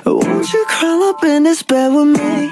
Won't you crawl up in this bed with me?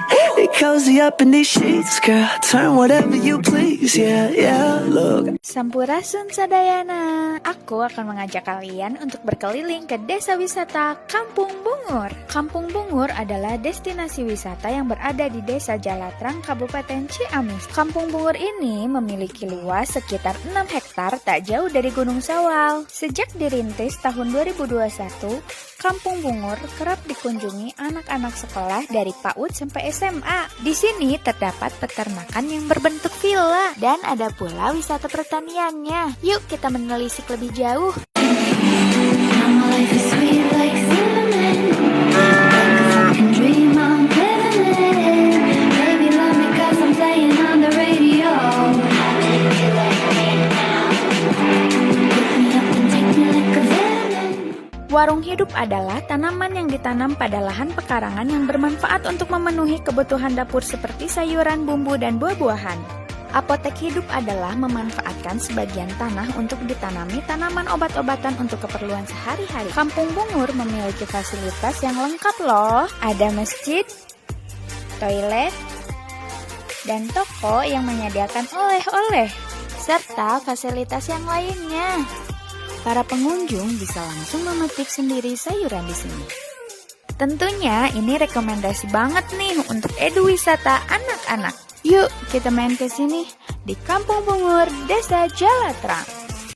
Cozy up in these sheets, girl. Turn whatever you please, yeah, yeah, look. Sampurasun sadayana. Aku akan mengajak kalian untuk berkeliling ke desa wisata Kampung Bungur. Kampung Bungur adalah destinasi wisata yang berada di Desa Jalatrang, Kabupaten Ciamis. Kampung Bungur ini memiliki luas sekitar 6 hektar tak jauh dari Gunung Sawal. Sejak dirintis tahun 2021, Kampung Bungur kerap dikunjungi anak-anak sekolah dari PAUD sampai SMA. Di sini terdapat peternakan yang berbentuk villa dan ada pula wisata pertaniannya. Yuk kita menelisik lebih jauh. Warung hidup adalah tanaman yang ditanam pada lahan pekarangan yang bermanfaat untuk memenuhi kebutuhan dapur seperti sayuran, bumbu, dan buah-buahan. Apotek hidup adalah memanfaatkan sebagian tanah untuk ditanami tanaman obat-obatan untuk keperluan sehari-hari. Kampung Bungur memiliki fasilitas yang lengkap loh. Ada masjid, toilet, dan toko yang menyediakan oleh-oleh, serta fasilitas yang lainnya. Para pengunjung bisa langsung memetik sendiri sayuran di sini. Tentunya ini rekomendasi banget nih untuk edu wisata anak-anak. Yuk kita main ke sini di Kampung Bungur, Desa Jalatrang.